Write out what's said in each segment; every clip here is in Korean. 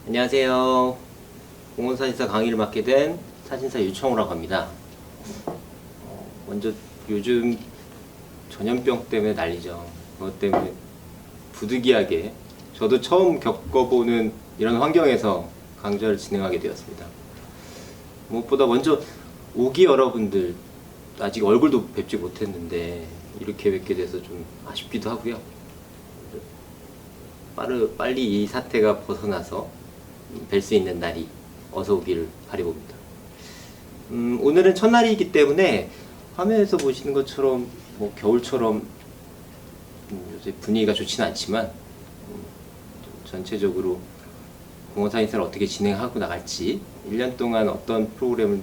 안녕하세요. 공원사진사 강의를 맡게 된 사진사 유청우라고 합니다. 먼저 요즘 전염병 때문에 난리죠. 그것 때문에 부득이하게 저도 처음 겪어보는 이런 환경에서 강좌를 진행하게 되었습니다. 무엇보다 먼저 오기 여러분들 아직 얼굴도 뵙지 못했는데 이렇게 뵙게 돼서 좀 아쉽기도 하고요. 빨리 이 사태가 벗어나서 뵐 수 있는 날이 어서 오기를 바라봅니다. 오늘은 첫날이기 때문에 화면에서 보시는 것처럼 겨울처럼 요새 분위기가 좋지는 않지만 전체적으로 공원사진사를 어떻게 진행하고 나갈지 1년 동안 어떤 프로그램을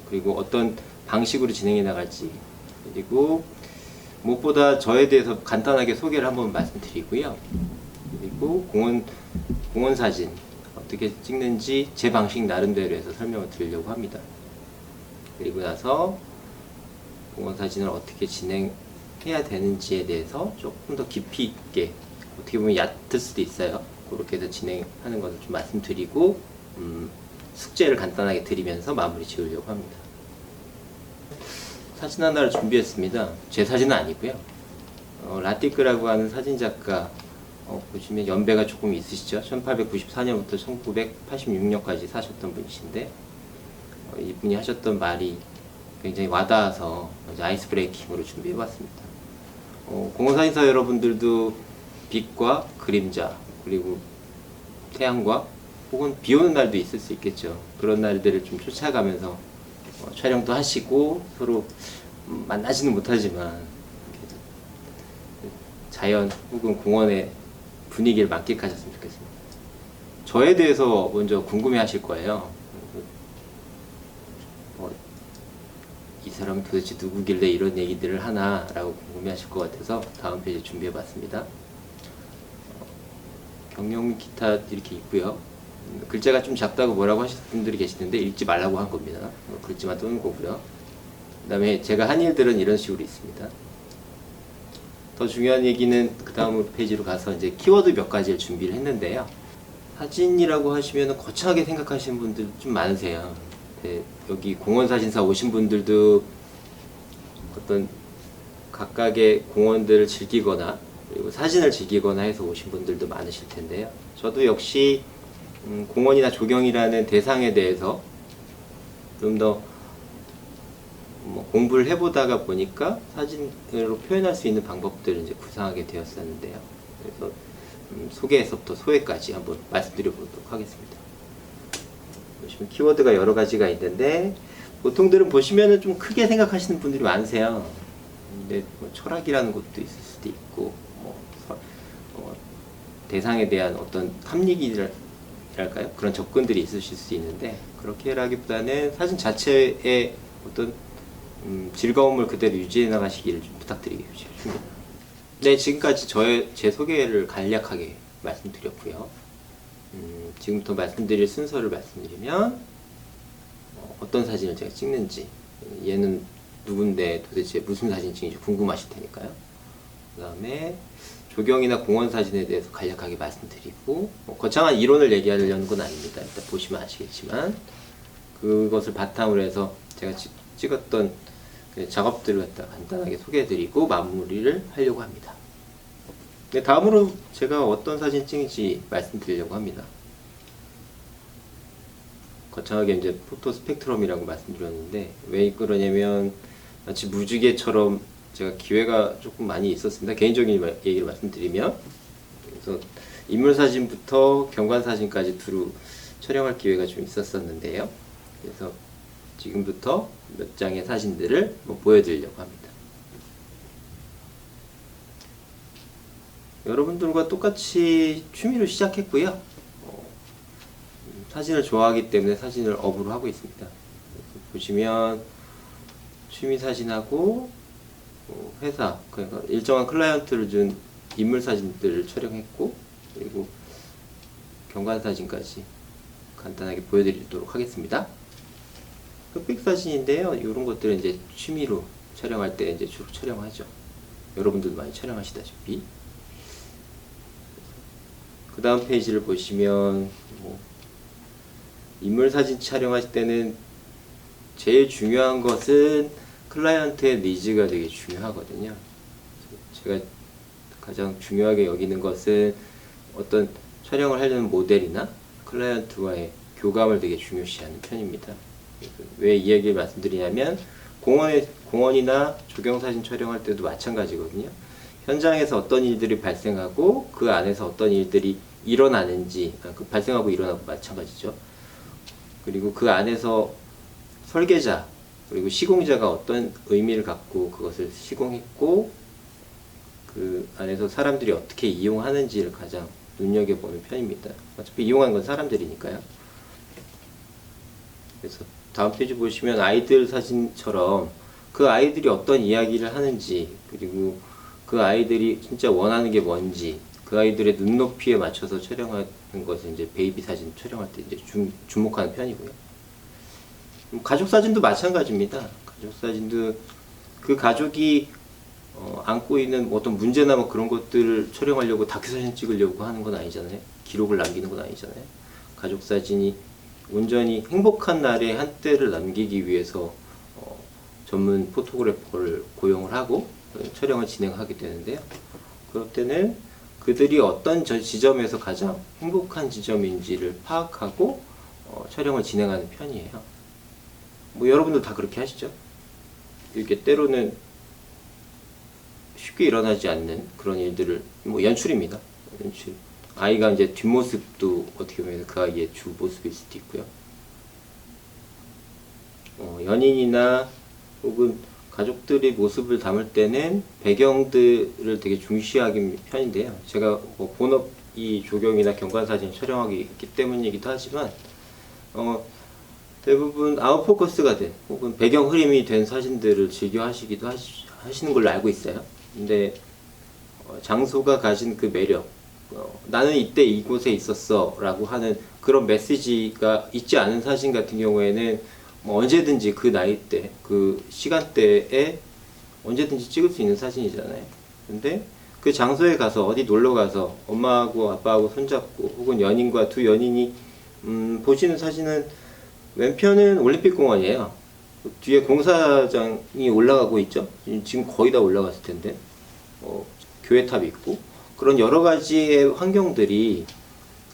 그리고 어떤 방식으로 진행해 나갈지 그리고 무엇보다 저에 대해서 간단하게 소개를 한번 말씀드리고요. 그리고 공원 사진 어떻게 찍는지 제 방식 나름대로 해서 설명을 드리려고 합니다. 그리고 나서 공원 사진을 어떻게 진행해야 되는지에 대해서 조금 더 깊이 있게 어떻게 보면 얕을 수도 있어요. 그렇게 해서 진행하는 것을 좀 말씀드리고 숙제를 간단하게 드리면서 마무리 지으려고 합니다. 사진 하나를 준비했습니다. 제 사진은 아니고요. 라티크라고 하는 사진작가 보시면 연배가 조금 있으시죠. 1894년부터 1986년까지 사셨던 분이신데 이분이 하셨던 말이 굉장히 와닿아서 아이스 브레이킹으로 준비해봤습니다. 공원사진사 여러분들도 빛과 그림자 그리고 태양과 혹은 비 오는 날도 있을 수 있겠죠. 그런 날들을 좀 쫓아가면서 촬영도 하시고 서로 만나지는 못하지만 자연 혹은 공원의 분위기를 만끽하셨으면 좋겠습니다. 저에 대해서 먼저 궁금해 하실 거예요. 이 사람은 도대체 누구길래 이런 얘기들을 하나 라고 궁금해 하실 것 같아서 다음 페이지 준비해 봤습니다. 경영 기타 이렇게 있고요. 글자가 좀 작다고 뭐라고 하시는 분들이 계시는데 읽지 말라고 한 겁니다. 글자만 뜨는 거고요. 그 다음에 제가 한 일들은 이런 식으로 있습니다. 더 중요한 얘기는 그 다음 페이지로 가서 이제 키워드 몇 가지를 준비를 했는데요. 사진이라고 하시면 거창하게 생각하시는 분들 좀 많으세요. 네, 여기 공원사진사 오신 분들도 어떤 각각의 공원들을 즐기거나 그리고 사진을 즐기거나 해서 오신 분들도 많으실 텐데요. 저도 역시 공원이나 조경이라는 대상에 대해서 좀 더 공부를 해보다가 보니까 사진으로 표현할 수 있는 방법들을 이제 구상하게 되었었는데요. 그래서 소개에서부터 소회까지 한번 말씀드려보도록 하겠습니다. 보시면 키워드가 여러 가지가 있는데 보통들은 보시면은 좀 크게 생각하시는 분들이 많으세요. 근데 철학이라는 것도 있을 수도 있고 대상에 대한 어떤 탐닉이랄까요? 그런 접근들이 있으실 수 있는데 그렇게라기보다는 사진 자체의 어떤 즐거움을 그대로 유지해 나가시기를 좀 부탁드리겠습니다. 네, 지금까지 제 소개를 간략하게 말씀드렸고요. 지금부터 말씀드릴 순서를 말씀드리면 어떤 사진을 제가 찍는지 얘는 누군데 도대체 무슨 사진 찍는지 궁금하실 테니까요. 그 다음에 조경이나 공원 사진에 대해서 간략하게 말씀드리고 거창한 이론을 얘기하려는 건 아닙니다. 일단 보시면 아시겠지만 그것을 바탕으로 해서 제가 찍었던 작업들을 갖다 간단하게 소개해드리고 마무리를 하려고 합니다. 네, 다음으로 제가 어떤 사진 찍는지 말씀드리려고 합니다. 거창하게 이제 포토 스펙트럼이라고 말씀드렸는데 왜 그러냐면 마치 무지개처럼 제가 기회가 조금 많이 있었습니다. 개인적인 얘기를 말씀드리면 그래서 인물 사진부터 경관 사진까지 두루 촬영할 기회가 좀 있었었는데요. 그래서 지금부터 몇 장의 사진들을 보여드리려고 합니다. 여러분들과 똑같이 취미로 시작했고요. 사진을 좋아하기 때문에 사진을 업으로 하고 있습니다. 보시면 취미 사진하고 회사, 그러니까 일정한 클라이언트를 준 인물 사진들을 촬영했고 그리고 경관 사진까지 간단하게 보여드리도록 하겠습니다. 흑백 사진인데요. 이런 것들은 이제 취미로 촬영할 때 이제 주로 촬영하죠. 여러분들도 많이 촬영하시다시피. 그 다음 페이지를 보시면 인물 사진 촬영하실 때는 제일 중요한 것은 클라이언트의 니즈가 되게 중요하거든요. 제가 가장 중요하게 여기는 것은 어떤 촬영을 하려는 모델이나 클라이언트와의 교감을 되게 중요시하는 편입니다. 왜 이 얘기를 말씀드리냐면 공원이나 조경사진 촬영할 때도 마찬가지거든요. 현장에서 어떤 일들이 발생하고 그 안에서 어떤 일들이 일어나는지, 발생하고 일어나고 마찬가지죠. 그리고 그 안에서 설계자 그리고 시공자가 어떤 의미를 갖고 그것을 시공했고 그 안에서 사람들이 어떻게 이용하는지를 가장 눈여겨보는 편입니다. 어차피 이용하는 건 사람들이니까요. 그래서 다음 페이지 보시면 아이들 사진처럼 그 아이들이 어떤 이야기를 하는지, 그리고 그 아이들이 진짜 원하는 게 뭔지, 그 아이들의 눈높이에 맞춰서 촬영하는 것을 이제 베이비 사진 촬영할 때 이제 주목하는 편이고요. 가족 사진도 마찬가지입니다. 가족 사진도 그 가족이 안고 있는 어떤 문제나 뭐 그런 것들을 촬영하려고 다큐 사진 찍으려고 하는 건 아니잖아요. 기록을 남기는 건 아니잖아요. 가족 사진이 온전히 행복한 날의 한때를 남기기 위해서 전문 포토그래퍼를 고용을 하고 촬영을 진행하게 되는데요. 그럴 때는 그들이 어떤 지점에서 가장 행복한 지점인지를 파악하고 촬영을 진행하는 편이에요. 뭐 여러분도 다 그렇게 하시죠? 이렇게 때로는 쉽게 일어나지 않는 그런 일들을, 뭐 연출입니다. 연출. 아이가 이제 뒷모습도 어떻게 보면 그 아이의 주 모습일 수도 있고요. 연인이나 혹은 가족들의 모습을 담을 때는 배경들을 되게 중시하기 편인데요. 제가 뭐 본업 이 조경이나 경관사진 촬영하기 있기 때문이기도 하지만 대부분 아웃포커스가 된 혹은 배경 흐림이 된 사진들을 즐겨 하시기도 하시는 걸로 알고 있어요. 근데 장소가 가진 그 매력, 나는 이때 이곳에 있었어 라고 하는 그런 메시지가 있지 않은 사진 같은 경우에는 뭐 언제든지 그 나이대, 그 시간대에 언제든지 찍을 수 있는 사진이잖아요. 근데 그 장소에 가서 어디 놀러 가서 엄마하고 아빠하고 손잡고 혹은 연인과 두 연인이 보시는 사진은 왼편은 올림픽공원이에요. 뒤에 공사장이 올라가고 있죠. 지금 거의 다 올라갔을 텐데 교회탑이 있고 그런 여러 가지의 환경들이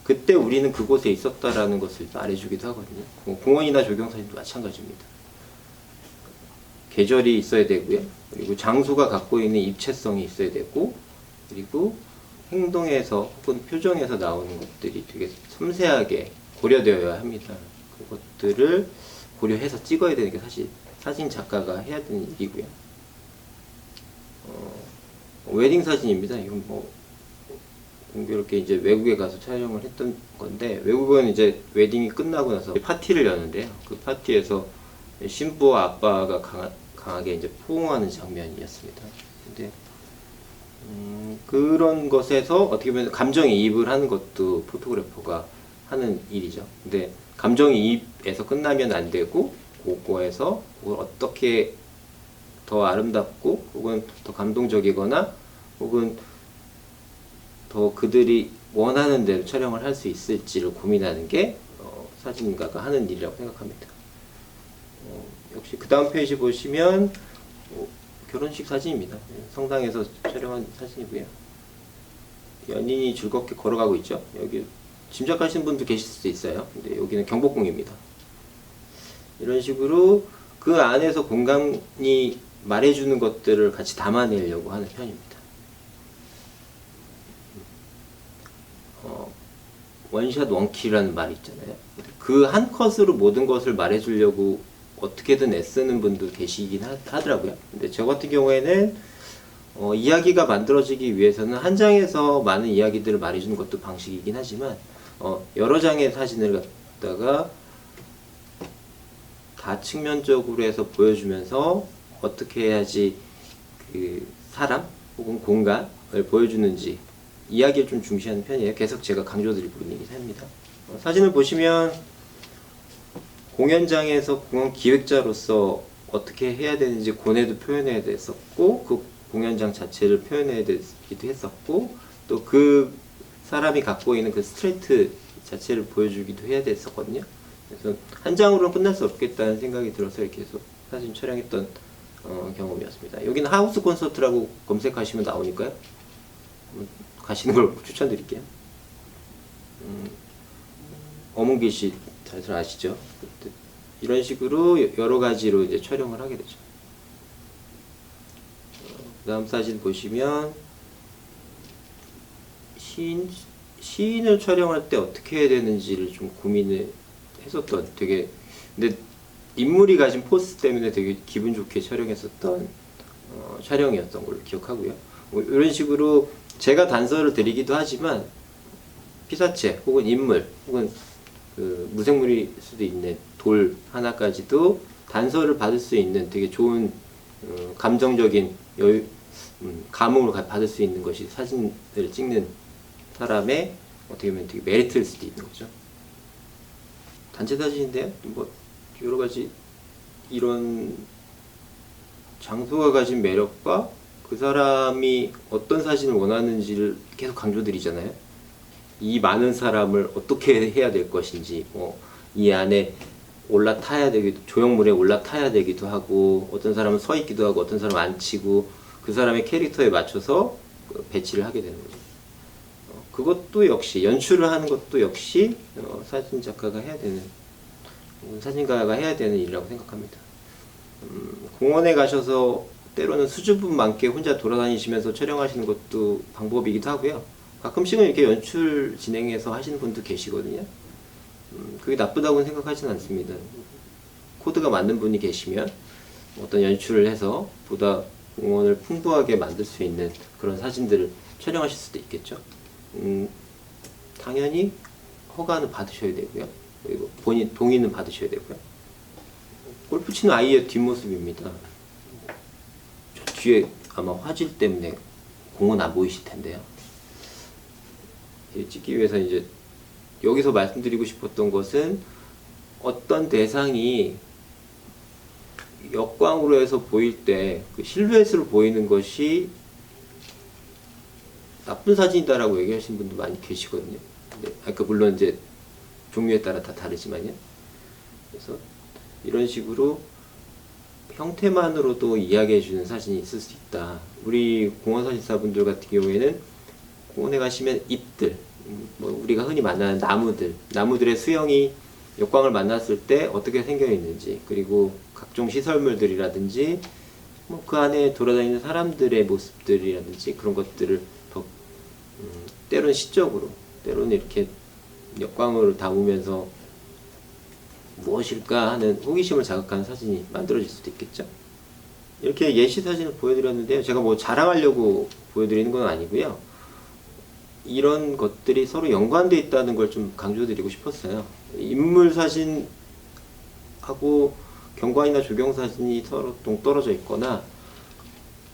그때 우리는 그곳에 있었다라는 것을 말해주기도 하거든요. 공원이나 조경사진도 마찬가지입니다. 계절이 있어야 되고요. 그리고 장소가 갖고 있는 입체성이 있어야 되고, 그리고 행동에서 혹은 표정에서 나오는 것들이 되게 섬세하게 고려되어야 합니다. 그것들을 고려해서 찍어야 되는 게 사실 사진 작가가 해야 되는 일이고요. 웨딩 사진입니다. 이건 뭐 공교롭게 이제 외국에 가서 촬영을 했던 건데, 외국은 이제 웨딩이 끝나고 나서 파티를 여는데요. 그 파티에서 신부와 아빠가 강하게 이제 포옹하는 장면이었습니다. 근데 그런 것에서 어떻게 보면 감정이입을 하는 것도 포토그래퍼가 하는 일이죠. 근데 감정이입에서 끝나면 안 되고, 그거에서 어떻게 더 아름답고 혹은 더 감동적이거나 혹은 더 그들이 원하는 대로 촬영을 할 수 있을지를 고민하는 게 사진가가 하는 일이라고 생각합니다. 역시 그 다음 페이지 보시면 결혼식 사진입니다. 성당에서 촬영한 사진이고요. 연인이 즐겁게 걸어가고 있죠. 여기 짐작하시는 분도 계실 수도 있어요. 근데 여기는 경복궁입니다. 이런 식으로 그 안에서 공간이 말해주는 것들을 같이 담아내려고 하는 편입니다. 원샷 원킬이라는 말이 있잖아요. 그 한 컷으로 모든 것을 말해주려고 어떻게든 애쓰는 분도 계시긴 하더라고요. 근데 저 같은 경우에는 이야기가 만들어지기 위해서는 한 장에서 많은 이야기들을 말해주는 것도 방식이긴 하지만 여러 장의 사진을 갖다가 다측면적으로 해서 보여주면서 어떻게 해야지 그 사람 혹은 공간을 보여주는지 이야기를 좀 중시하는 편이에요. 계속 제가 강조드리고 있는 얘기입니다. 사진을 보시면 공연장에서 공연 기획자로서 어떻게 해야 되는지 고뇌도 표현해야 됐었고, 그 공연장 자체를 표현해야 되기도 했었고, 또 그 사람이 갖고 있는 그 스트레이트 자체를 보여주기도 해야 됐었거든요. 그래서 한 장으로는 끝날 수 없겠다는 생각이 들어서 이렇게 해서 사진 촬영했던 경험이었습니다. 여기는 하우스 콘서트라고 검색하시면 나오니까요. 가시는 걸 추천드릴게요. 어문길 씨 잘 아시죠? 이런 식으로 여러 가지로 이제 촬영을 하게 되죠. 그 다음 사진 보시면 시인을 촬영할 때 어떻게 해야 되는지를 좀 고민을 했었던 되게 근데 인물이 가진 포스 때문에 되게 기분 좋게 촬영했었던 촬영이었던 걸로 기억하고요. 뭐 이런 식으로 제가 단서를 드리기도 하지만 피사체 혹은 인물 혹은 그 무생물일 수도 있는 돌 하나까지도 단서를 받을 수 있는 되게 좋은 감정적인 감흥을 받을 수 있는 것이 사진을 찍는 사람의 어떻게 보면 되게 메리트일 수도 있는 거죠. 단체 사진인데요. 뭐 여러 가지 이런 장소가 가진 매력과 그 사람이 어떤 사진을 원하는지를 계속 강조드리잖아요. 이 많은 사람을 어떻게 해야 될 것인지, 이 안에 올라타야 되기도, 조형물에 올라타야 되기도 하고, 어떤 사람은 서 있기도 하고, 어떤 사람은 앉히고, 그 사람의 캐릭터에 맞춰서 배치를 하게 되는 거죠. 그것도 역시, 연출을 하는 것도 역시, 사진 작가가 해야 되는, 사진가가 해야 되는 일이라고 생각합니다. 공원에 가셔서 때로는 수줍음 많게 혼자 돌아다니시면서 촬영하시는 것도 방법이기도 하고요. 가끔씩은 이렇게 연출 진행해서 하시는 분도 계시거든요. 그게 나쁘다고는 생각하지는 않습니다. 코드가 맞는 분이 계시면 어떤 연출을 해서 보다 공원을 풍부하게 만들 수 있는 그런 사진들을 촬영하실 수도 있겠죠. 당연히 허가는 받으셔야 되고요. 그리고 본인 동의는 받으셔야 되고요. 골프 치는 아이의 뒷모습입니다. 저 뒤에 아마 화질 때문에 공은 안 보이실 텐데요. 찍기 위해서 이제 여기서 말씀드리고 싶었던 것은 어떤 대상이 역광으로 해서 보일 때 그 실루엣으로 보이는 것이 나쁜 사진이다라고 얘기하시는 분도 많이 계시거든요. 그러니까 물론 이제 종류에 따라 다 다르지만요. 그래서 이런 식으로 형태만으로도 이야기해주는 사진이 있을 수 있다. 우리 공원사진사분들 같은 경우에는 공원에 가시면 잎들, 뭐 우리가 흔히 만나는 나무들의 수영이 역광을 만났을 때 어떻게 생겨 있는지, 그리고 각종 시설물들이라든지 뭐 그 안에 돌아다니는 사람들의 모습들이라든지 그런 것들을 더 때로는 시적으로, 때로는 이렇게 역광을 담으면서 무엇일까 하는 호기심을 자극하는 사진이 만들어질 수도 있겠죠. 이렇게 예시 사진을 보여드렸는데요. 제가 뭐 자랑하려고 보여드리는 건 아니고요. 이런 것들이 서로 연관되어 있다는 걸 좀 강조드리고 싶었어요. 인물 사진하고 경관이나 조경 사진이 서로 동떨어져 있거나,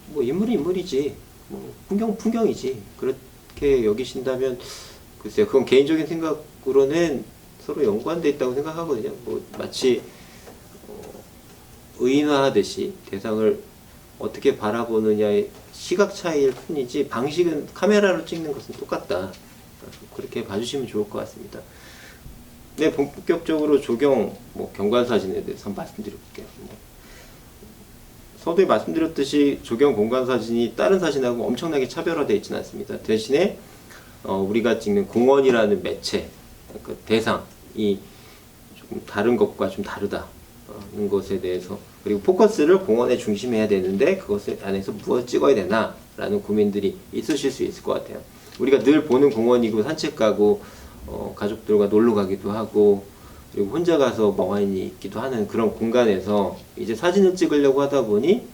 뭐 인물이 인물이지, 뭐 풍경이지, 그렇게 여기신다면 글쎄요, 그건 개인적인 생각으로는 서로 연관되어 있다고 생각하거든요. 뭐 마치 의인화하듯이 대상을 어떻게 바라보느냐의 시각 차이일 뿐이지 방식은 카메라로 찍는 것은 똑같다. 그렇게 봐주시면 좋을 것 같습니다. 네, 본격적으로 조경, 경관 사진에 대해서 한번 말씀드려볼게요. 서두에 말씀드렸듯이 조경 공간 사진이 다른 사진하고 엄청나게 차별화되어 있지는 않습니다. 대신에 우리가 찍는 공원이라는 매체, 그 대상이 조금 다른 것과 좀 다르다는 것에 대해서, 그리고 포커스를 공원에 중심해야 되는데 그것 안에서 무엇을 찍어야 되나 라는 고민들이 있으실 수 있을 것 같아요. 우리가 늘 보는 공원이고 산책 가고 가족들과 놀러 가기도 하고 그리고 혼자 가서 멍하니 있기도 하는 그런 공간에서 이제 사진을 찍으려고 하다 보니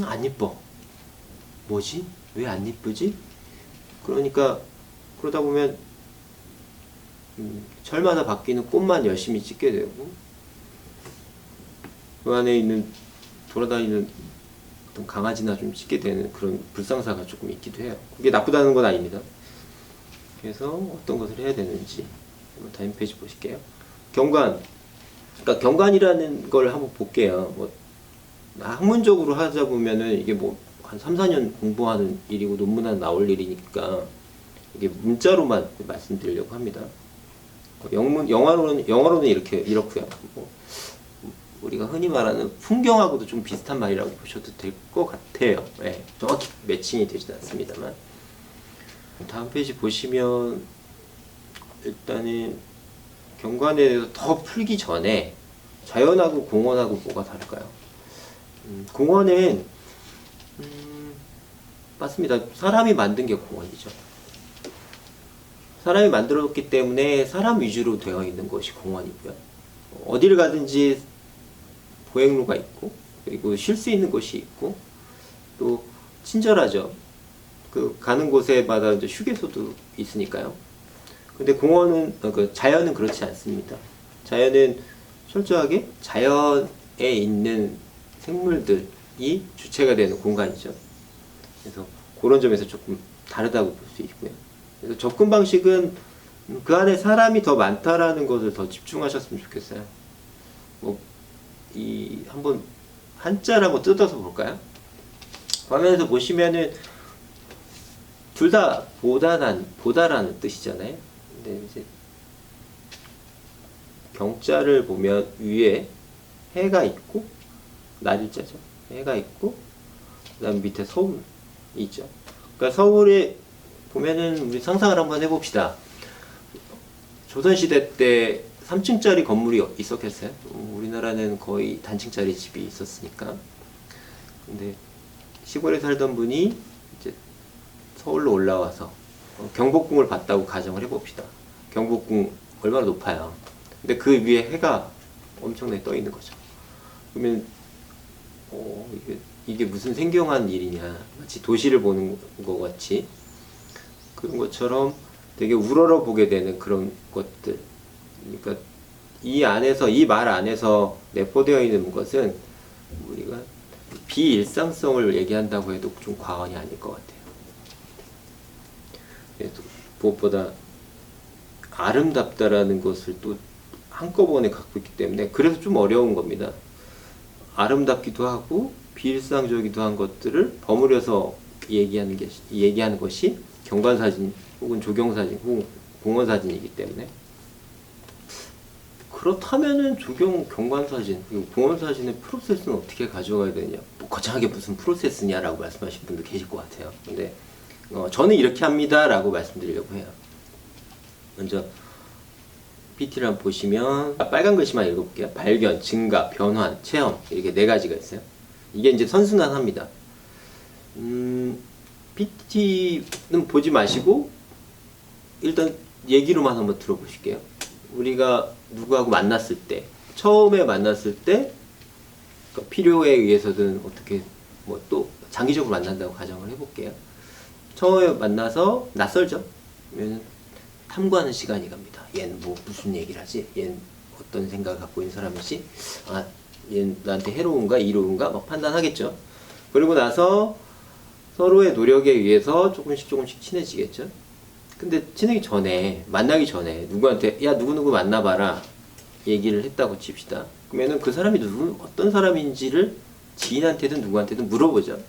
안 이뻐, 뭐지? 왜 안 이쁘지? 그러다 보면 절마다 바뀌는 꽃만 열심히 찍게 되고 그 안에 있는 돌아다니는 어떤 강아지나 좀 찍게 되는 그런 불상사가 조금 있기도 해요. 그게 나쁘다는 건 아닙니다. 그래서 어떤 것을 해야 되는지 한번 다음 페이지 보실게요. 경관, 그러니까 경관이라는 걸 한번 볼게요. 학문적으로 하자 보면은 이게 한 3, 4년 공부하는 일이고 논문 하나 나올 일이니까 이게 문자로만 말씀드리려고 합니다. 영어로는 이렇고요. 뭐, 우리가 흔히 말하는 풍경하고도 좀 비슷한 말이라고 보셔도 될 것 같아요. 네, 정확히 매칭이 되지는 않습니다만. 다음 페이지 보시면 일단은 경관에 대해서 더 풀기 전에 자연하고 공원하고 뭐가 다를까요? 공원은 맞습니다. 사람이 만든 게 공원이죠. 사람이 만들었기 때문에 사람 위주로 되어 있는 것이 공원이고요. 어디를 가든지 보행로가 있고, 그리고 쉴 수 있는 곳이 있고, 또 친절하죠. 그 가는 곳에마다 이제 휴게소도 있으니까요. 근데 공원은 자연은 그렇지 않습니다. 자연은 철저하게 자연에 있는 생물들이 주체가 되는 공간이죠. 그래서 그런 점에서 조금 다르다고 볼 수 있고요. 그래서 접근 방식은 그 안에 사람이 더 많다라는 것을 더 집중하셨으면 좋겠어요. 한번 한자를 한번 뜯어서 볼까요? 화면에서 보시면은 둘 다 보다라는 뜻이잖아요. 근데 이제 경자를 보면 위에 해가 있고 날일자죠. 해가 있고 그다음 밑에 서울이 있죠. 그러니까 서울에 보면은 우리 상상을 한번 해봅시다. 조선시대 때 3층짜리 건물이 있었겠어요? 우리나라는 거의 단층짜리 집이 있었으니까. 근데 시골에 살던 분이 이제 서울로 올라와서 경복궁을 봤다고 가정을 해봅시다. 경복궁 얼마나 높아요. 근데 그 위에 해가 엄청나게 떠 있는 거죠. 그러면 이게 무슨 생경한 일이냐, 마치 도시를 보는 것 같이 그런 것처럼 되게 우러러 보게 되는 그런 것들. 그러니까 이 말 안에서 내포되어 있는 것은 우리가 비일상성을 얘기한다고 해도 좀 과언이 아닐 것 같아요. 무엇보다 아름답다라는 것을 또 한꺼번에 갖고 있기 때문에 그래서 좀 어려운 겁니다. 아름답기도 하고 비일상적이기도 한 것들을 버무려서 얘기하는 것이 경관사진 혹은 조경사진 혹은 공원사진이기 때문에 그렇다면은 경관사진 그리고 공원사진의 프로세스는 어떻게 가져가야 되냐, 거창하게 무슨 프로세스냐라고 말씀하신 분도 계실 것 같아요. 근데 저는 이렇게 합니다 라고 말씀드리려고 해요. 먼저 PT를 한번 보시면 빨간 글씨만 읽어볼게요. 발견, 증가, 변환, 체험 이렇게 4가지가 있어요. 이게 이제 선순환합니다. PT는 보지 마시고 일단 얘기로만 한번 들어보실게요. 우리가 누구하고 만났을 때, 처음에 만났을 때 필요에 의해서든 어떻게 또 장기적으로 만난다고 가정을 해볼게요. 처음에 만나서 낯설죠? 그러면 탐구하는 시간이 갑니다. 얘는 무슨 얘기를 하지? 얘는 어떤 생각을 갖고 있는 사람이지? 얘는 나한테 해로운가 이로운가 막 판단하겠죠. 그리고 나서 서로의 노력에 의해서 조금씩 친해지겠죠. 근데 만나기 전에 누구한테 야 누구누구 만나봐라 얘기를 했다고 칩시다. 그러면은 그 사람이 어떤 사람인지를 지인한테든 누구한테든 물어보죠.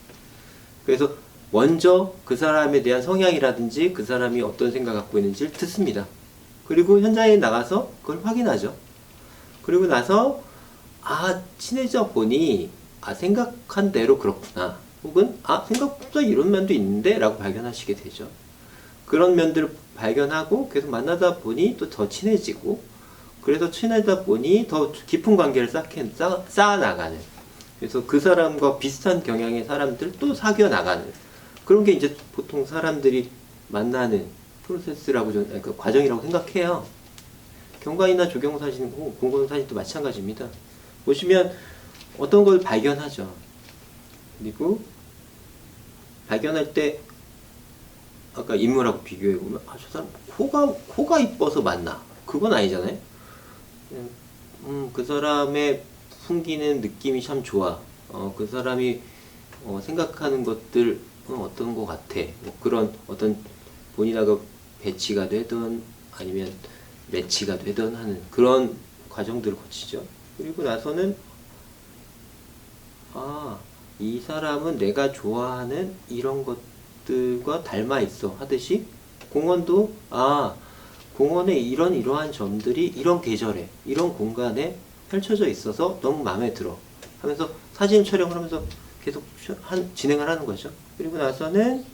그래서 먼저 그 사람에 대한 성향이라든지 그 사람이 어떤 생각 갖고 있는지를 듣습니다. 그리고 현장에 나가서 그걸 확인하죠. 그리고 나서 친해져 보니 생각한 대로 그렇구나, 혹은 생각보다 이런 면도 있는데 라고 발견하시게 되죠. 그런 면들을 발견하고 계속 만나다 보니 또 더 친해지고, 그래서 친해다 보니 더 깊은 관계를 쌓아나가는, 그래서 그 사람과 비슷한 경향의 사람들 또 사귀어 나가는, 그런 게 이제 보통 사람들이 만나는 프로세스라고 저는 그 과정이라고 생각해요. 경관이나 조경사진, 공공사진도 마찬가지입니다. 보시면 어떤 걸 발견하죠. 그리고 발견할 때 아까 인물하고 비교해보면 저 사람 코가 이뻐서 만나, 그건 아니잖아요. 그 사람의 풍기는 느낌이 참 좋아. 그 사람이 생각하는 것들 어떤 것 같아. 그런 어떤 본인하고 배치가 되든 아니면 매치가 되든 하는 그런 과정들을 거치죠. 그리고 나서는 이 사람은 내가 좋아하는 이런 것들과 닮아 있어 하듯이, 공원도 공원에 이러한 점들이 이런 계절에 이런 공간에 펼쳐져 있어서 너무 마음에 들어 하면서 사진 촬영을 하면서 계속 진행을 하는 거죠. 그리고 나서는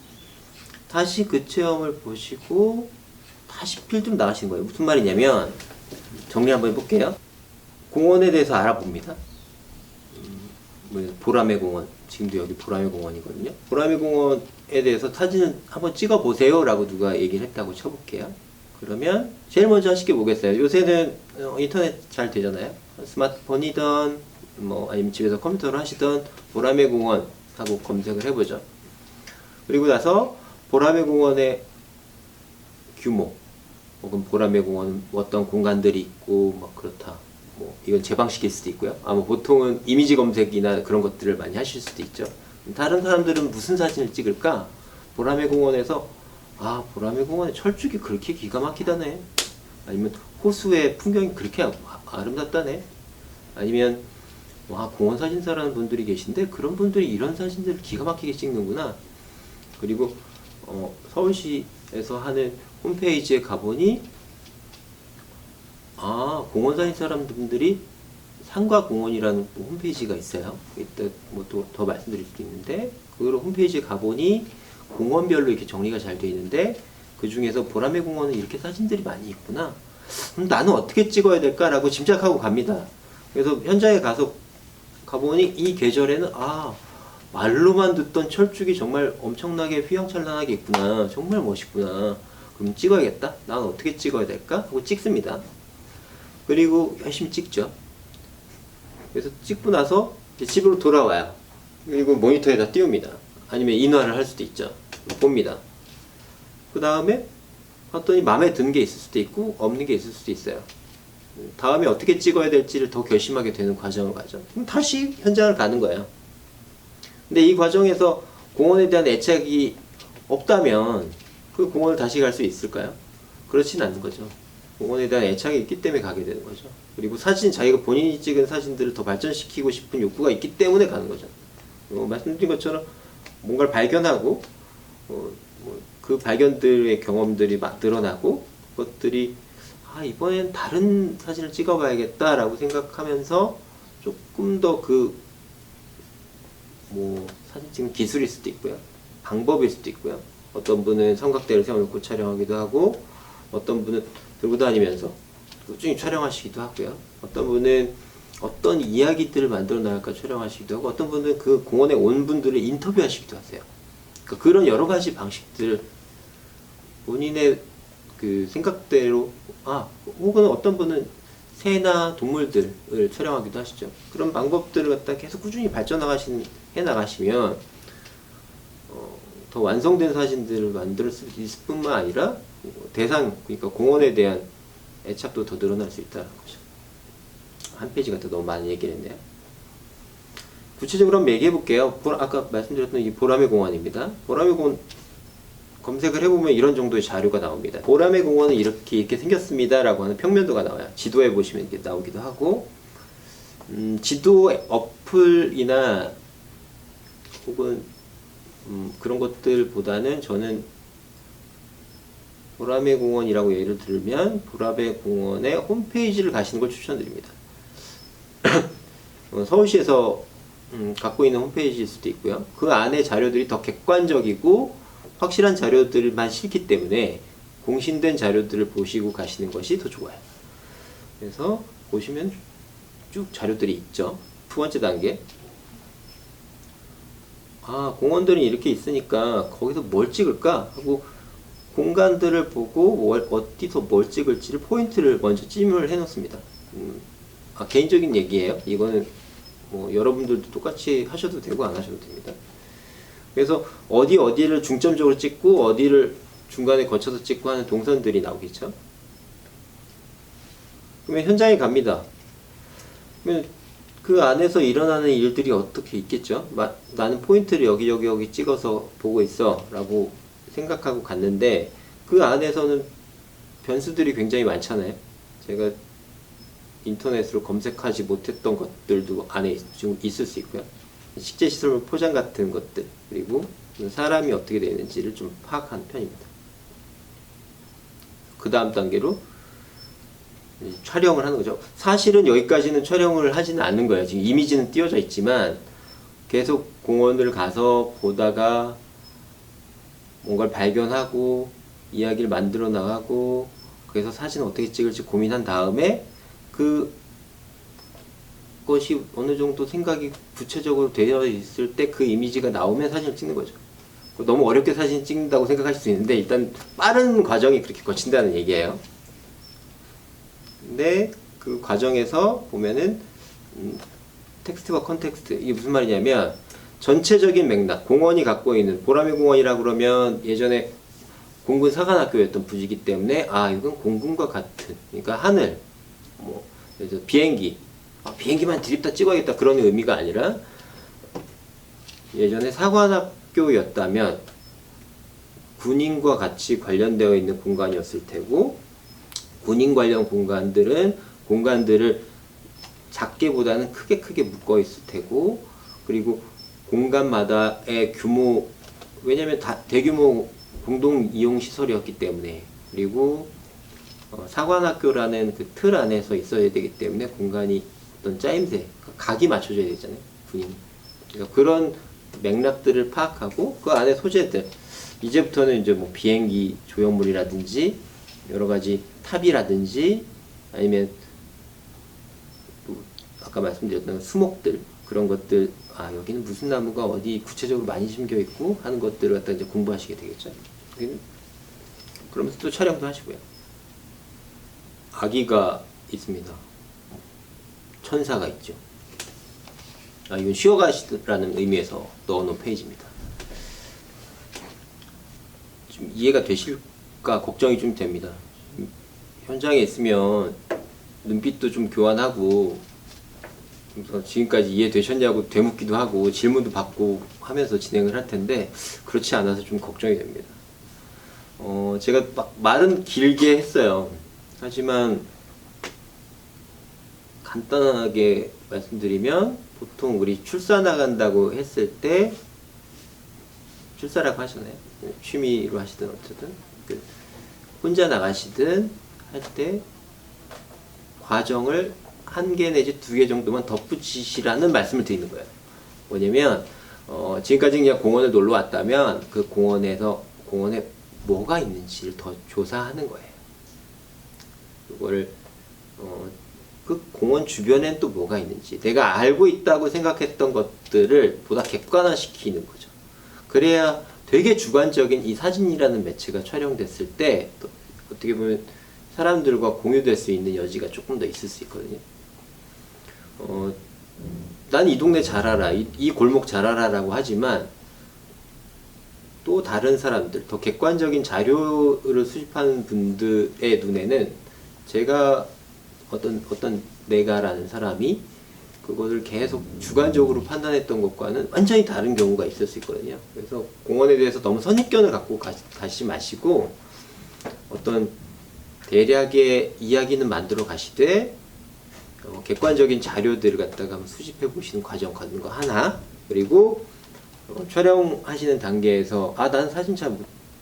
다시 그 체험을 보시고 다시 필드로 나가시는 거예요. 무슨 말이냐면 정리 한번 해볼게요. 공원에 대해서 알아봅니다. 보라매 공원, 지금도 여기 보라매 공원이거든요. 보라매 공원에 대해서 사진을 한번 찍어 보세요 라고 누가 얘기를 했다고 쳐볼게요. 그러면 제일 먼저 하시게 보겠어요. 요새는 인터넷 잘 되잖아요. 스마트폰이든 뭐 아니면 집에서 컴퓨터로 하시던 보라매 공원 하고 검색을 해보죠. 그리고 나서 보라매 공원의 규모 혹은 보라매 공원 어떤 공간들이 있고 막 그렇다, 뭐 이건 제 방식일 수도 있고요. 아마 보통은 이미지 검색이나 그런 것들을 많이 하실 수도 있죠. 다른 사람들은 무슨 사진을 찍을까? 보라매 공원에서 보라매 공원의 철쭉이 그렇게 기가 막히다네, 아니면 호수의 풍경이 그렇게 아름답다네, 아니면 와 공원 사진사라는 분들이 계신데 그런 분들이 이런 사진들을 기가 막히게 찍는구나. 그리고 서울시에서 하는 홈페이지에 가보니 공원 사진 사람들이 산과 공원이라는 홈페이지가 있어요. 이따 뭐 또 더 말씀드릴 수도 있는데, 그 홈페이지에 가보니 공원별로 이렇게 정리가 잘 되어 있는데 그 중에서 보라매 공원은 이렇게 사진들이 많이 있구나. 그럼 나는 어떻게 찍어야 될까라고 짐작하고 갑니다. 그래서 현장에 가보니 이 계절에는 말로만 듣던 철쭉이 정말 엄청나게 휘황찬란하게 있구나, 정말 멋있구나, 그럼 찍어야겠다, 난 어떻게 찍어야 될까 하고 찍습니다. 그리고 열심히 찍죠. 그래서 찍고 나서 이제 집으로 돌아와요. 그리고 모니터에다 띄웁니다. 아니면 인화를 할 수도 있죠. 봅니다. 그 다음에 봤더니 마음에 든 게 있을 수도 있고 없는 게 있을 수도 있어요. 다음에 어떻게 찍어야 될지를 더 결심하게 되는 과정을 가죠. 그럼 다시 현장을 가는 거예요. 근데 이 과정에서 공원에 대한 애착이 없다면 그 공원을 다시 갈 수 있을까요? 그렇진 않는 거죠. 공원에 대한 애착이 있기 때문에 가게 되는 거죠. 그리고 자기가 본인이 찍은 사진들을 더 발전시키고 싶은 욕구가 있기 때문에 가는 거죠. 말씀드린 것처럼 뭔가를 발견하고 그 발견들의 경험들이 막 늘어나고 그것들이 이번엔 다른 사진을 찍어봐야겠다 라고 생각하면서 조금 더 사진 찍는 기술일 수도 있고요, 방법일 수도 있고요. 어떤 분은 삼각대를 세워놓고 촬영하기도 하고, 어떤 분은 들고 다니면서 꾸준히 촬영하시기도 하고요. 어떤 분은 어떤 이야기들을 만들어 나갈까 촬영하시기도 하고, 어떤 분은 그 공원에 온 분들을 인터뷰하시기도 하세요. 그러니까 그런 여러 가지 방식들, 본인의 그 생각대로, 혹은 어떤 분은 새나 동물들을 촬영하기도 하시죠. 그런 방법들을 갖다 계속 꾸준히 해 나가시면 더 완성된 사진들을 만들 수 있을 뿐만 아니라 그러니까 공원에 대한 애착도 더 늘어날 수 있다는 거죠. 한 페이지가 더 너무 많이 얘기를 했네요. 구체적으로 한번 얘기해 볼게요. 아까 말씀드렸던 이 보라매 공원입니다. 보라매 공원 검색을 해보면 이런 정도의 자료가 나옵니다. 보라매 공원은 이렇게 생겼습니다 라고 하는 평면도가 나와요. 지도에 보시면 이렇게 나오기도 하고, 지도 어플이나 혹은 그런 것들보다는 저는 보라매 공원이라고 예를 들면 보라매 공원의 홈페이지를 가시는 걸 추천드립니다. 서울시에서 갖고 있는 홈페이지일 수도 있고요. 그 안에 자료들이 더 객관적이고 확실한 자료들만 실기 때문에 공신된 자료들을 보시고 가시는 것이 더 좋아요. 그래서 보시면 쭉 자료들이 있죠. 두 번째 단계, 공원들이 이렇게 있으니까 거기서 뭘 찍을까 하고 공간들을 보고 어디서 뭘 찍을지를 포인트를 먼저 찜을 해 놓습니다. 개인적인 얘기예요. 이거는 여러분들도 똑같이 하셔도 되고 안 하셔도 됩니다. 그래서 어디를 중점적으로 찍고 어디를 중간에 거쳐서 찍고 하는 동선들이 나오겠죠. 그러면 현장에 갑니다. 그러면 그 안에서 일어나는 일들이 어떻게 있겠죠. 나는 포인트를 여기 찍어서 보고 있어 라고 생각하고 갔는데 그 안에서는 변수들이 굉장히 많잖아요. 제가 인터넷으로 검색하지 못했던 것들도 안에 지금 있을 수 있고요. 식재시설 포장 같은 것들, 그리고 사람이 어떻게 되어 있는지를 좀 파악하는 편입니다. 그 다음 단계로 촬영을 하는 거죠. 사실은 여기까지는 촬영을 하지는 않는 거예요. 지금 이미지는 띄워져 있지만 계속 공원을 가서 보다가 뭔가를 발견하고 이야기를 만들어 나가고 그래서 사진을 어떻게 찍을지 고민한 다음에 그것이 어느 정도 생각이 구체적으로 되어 있을 때 그 이미지가 나오면 사진을 찍는 거죠. 너무 어렵게 사진 찍는다고 생각하실 수 있는데 일단 빠른 과정이 그렇게 거친다는 얘기예요. 근데 그 과정에서 보면은 텍스트와 컨텍스트, 이게 무슨 말이냐면 전체적인 맥락, 공원이 갖고 있는, 보라매 공원이라고 그러면 예전에 공군 사관학교였던 부지기 때문에 이건 공군과 같은, 그러니까 하늘, 뭐 그래서 비행기, 비행기만 드립다 찍어야겠다 그런 의미가 아니라 예전에 사관학교였다면 군인과 같이 관련되어 있는 공간이었을 테고, 군인 관련 공간들을 작게보다는 크게 묶어 있을 테고, 그리고 공간마다의 규모, 왜냐면 다 대규모 공동 이용 시설이었기 때문에, 그리고 사관학교라는 그 틀 안에서 있어야 되기 때문에 공간이 어떤 짜임새, 각이 맞춰져야 되잖아요, 군인. 그러니까 그런 맥락들을 파악하고 그 안에 소재들, 이제부터는 이제 뭐 비행기 조형물이라든지 여러 가지 탑이라든지 아니면 아까 말씀드렸던 수목들, 그런 것들, 여기는 무슨 나무가 어디 구체적으로 많이 심겨 있고 하는 것들을 갖다 이제 공부하시게 되겠죠. 그러면서 또 촬영도 하시고요. 아기가 있습니다. 천사가 있죠. 이건 쉬어가시라는 의미에서 넣어놓은 페이지입니다. 좀 이해가 되실까 걱정이 좀 됩니다. 현장에 있으면 눈빛도 좀 교환하고 지금까지 이해되셨냐고 되묻기도 하고 질문도 받고 하면서 진행을 할 텐데 그렇지 않아서 좀 걱정이 됩니다. 제가 막 말은 길게 했어요. 하지만 간단하게 말씀드리면 보통 우리 출사 나간다고 했을 때 출사라고 하잖아요. 취미로 하시든 어쨌든 혼자 나가시든 할 때 과정을 1개 내지 2개 정도만 덧붙이시라는 말씀을 드리는 거예요. 뭐냐면 지금까지 그냥 공원을 놀러 왔다면 그 공원에 뭐가 있는지를 더 조사하는 거예요. 그거를 그 공원 주변엔 또 뭐가 있는지, 내가 알고 있다고 생각했던 것들을 보다 객관화시키는 거죠. 그래야 되게 주관적인 이 사진이라는 매체가 촬영됐을 때 또 어떻게 보면 사람들과 공유될 수 있는 여지가 조금 더 있을 수 있거든요. 난 이 동네 잘 알아, 이 골목 잘 알아라고 하지만 또 다른 사람들, 더 객관적인 자료를 수집하는 분들의 눈에는 제가 어떤 내가라는 사람이 그것을 계속 주관적으로 판단했던 것과는 완전히 다른 경우가 있을 수 있거든요. 그래서 공원에 대해서 너무 선입견을 갖고 가시 마시고 어떤 대략의 이야기는 만들어 가시되 객관적인 자료들을 갖다가 한번 수집해 보시는 과정 같은 거 하나, 그리고 촬영하시는 단계에서 난 사진 잘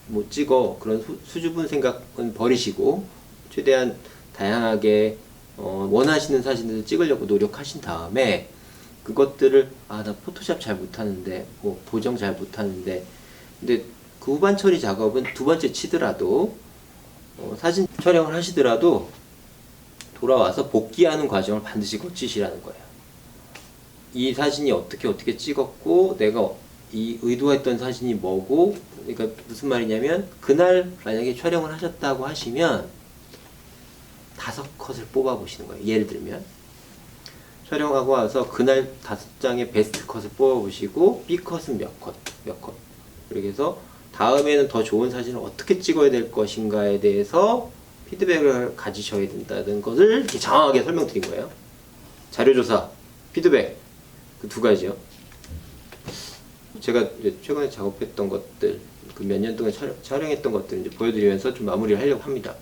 못 찍어, 그런 수줍은 생각은 버리시고 최대한 다양하게 원하시는 사진들을 찍으려고 노력하신 다음에 그것들을 나 포토샵 잘 못하는데, 뭐 보정 잘 못하는데, 근데 그 후반 처리 작업은 2번째 치더라도 사진 촬영을 하시더라도 돌아와서 복귀하는 과정을 반드시 거치시라는 거예요. 이 사진이 어떻게 찍었고 내가 이 의도했던 사진이 뭐고, 그러니까 무슨 말이냐면 그날 만약에 촬영을 하셨다고 하시면 5컷을 뽑아 보시는 거예요. 예를 들면 촬영하고 와서 그날 5장의 베스트 컷을 뽑아 보시고 B컷은 몇 컷. 그렇게 해서 다음에는 더 좋은 사진을 어떻게 찍어야 될 것인가에 대해서 피드백을 가지셔야 된다는 것을 이렇게 장황하게 설명드린 거예요. 자료조사, 피드백, 그 2가지요. 제가 이제 최근에 작업했던 것들, 그 몇 년 동안 촬영했던 것들 이제 보여드리면서 좀 마무리를 하려고 합니다.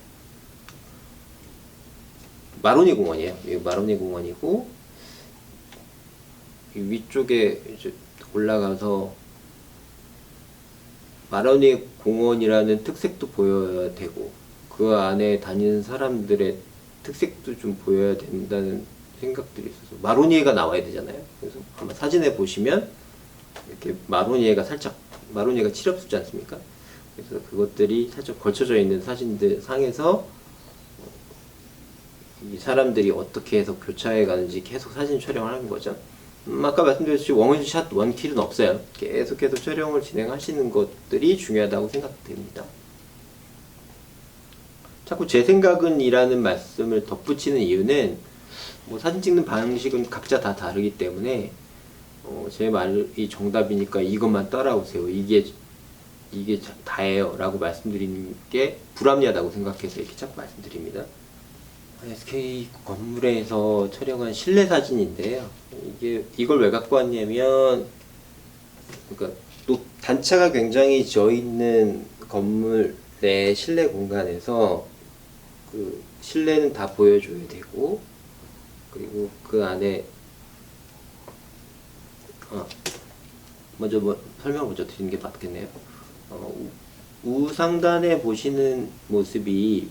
마로니 공원이에요. 이거 마로니 공원이고, 이 위쪽에 이제 올라가서 마로니 공원이라는 특색도 보여야 되고, 그 안에 다니는 사람들의 특색도 좀 보여야 된다는 생각들이 있어서 마로니에가 나와야 되잖아요. 그래서 아마 사진에 보시면 이렇게 마로니에가 칠엽수지 않습니까? 그래서 그것들이 살짝 걸쳐져 있는 사진들 상에서 이 사람들이 어떻게 해서 교차해 가는지 계속 사진 촬영을 하는 거죠. 아까 말씀드렸듯이 원샷 원킬은 없어요. 계속해서 촬영을 진행하시는 것들이 중요하다고 생각됩니다. 자꾸 제 생각은 이라는 말씀을 덧붙이는 이유는 뭐 사진 찍는 방식은 각자 다 다르기 때문에 제 말이 정답이니까 이것만 따라오세요. 이게 다예요 라고 말씀드리는 게 불합리하다고 생각해서 이렇게 자꾸 말씀드립니다. SK 건물에서 촬영한 실내 사진인데요. 이걸 왜 갖고 왔냐면, 그러니까 단차가 굉장히 져 있는 건물 내 실내 공간에서 그 실내는 다 보여줘야 되고, 그리고 그 안에 먼저 설명 먼저 드리는 게 맞겠네요. 우상단에 보시는 모습이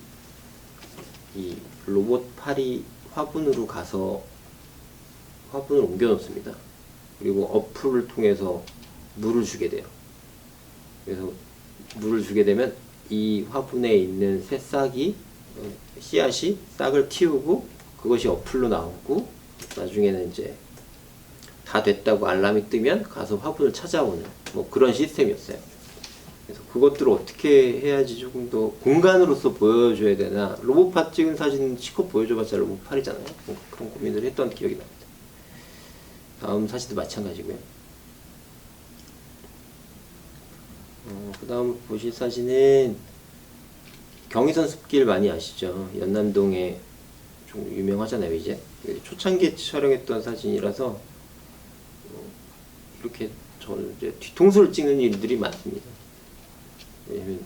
이 로봇 팔이 화분으로 가서 화분을 옮겨 놓습니다. 그리고 어플을 통해서 물을 주게 돼요. 그래서 물을 주게 되면 이 화분에 있는 새싹이 씨앗이 싹을 틔우고 그것이 어플로 나오고 나중에는 이제 다 됐다고 알람이 뜨면 가서 화분을 찾아오는 뭐 그런 시스템이었어요. 그래서 그것들을 어떻게 해야지 조금 더 공간으로서 보여줘야 되나. 로봇팔 찍은 사진 실컷 보여줘봤자 로봇팔이잖아요. 그런 고민을 했던 기억이 납니다. 다음 사진도 마찬가지고요. 그 다음 보실 사진은 경의선 숲길 많이 아시죠? 연남동에 좀 유명하잖아요. 이제 초창기에 촬영했던 사진이라서 이렇게 저는 이제 뒤통수를 찍는 일들이 많습니다. 왜냐면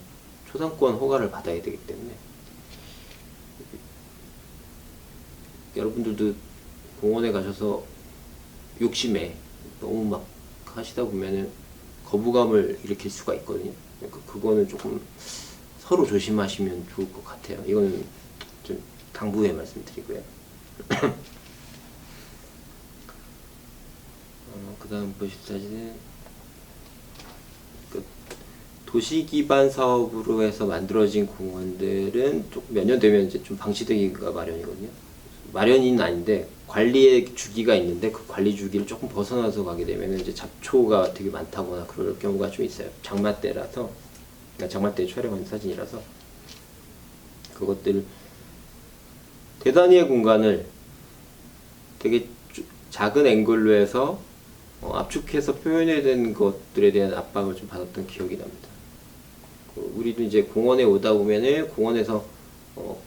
초상권 허가를 받아야 되기 때문에. 여러분들도 공원에 가셔서 욕심에 너무 막 하시다 보면은 거부감을 일으킬 수가 있거든요. 그러니까 그거는 조금 서로 조심하시면 좋을 것 같아요. 이거는 좀 당부의 말씀드리고요. 그 다음 보실 사진은 도시 기반 사업으로 해서 만들어진 공원들은 몇 년 되면 이제 좀 방치되기가 마련이거든요. 마련은 아닌데 관리의 주기가 있는데 그 관리 주기를 조금 벗어나서 가게 되면 이제 잡초가 되게 많다거나 그럴 경우가 좀 있어요. 장마 때라서, 그러니까 장마 때 촬영한 사진이라서 그것들 대단히의 공간을 되게 작은 앵글로 해서 압축해서 표현해야 되는 것들에 대한 압박을 좀 받았던 기억이 납니다. 우리도 이제 공원에 오다 보면은 공원에서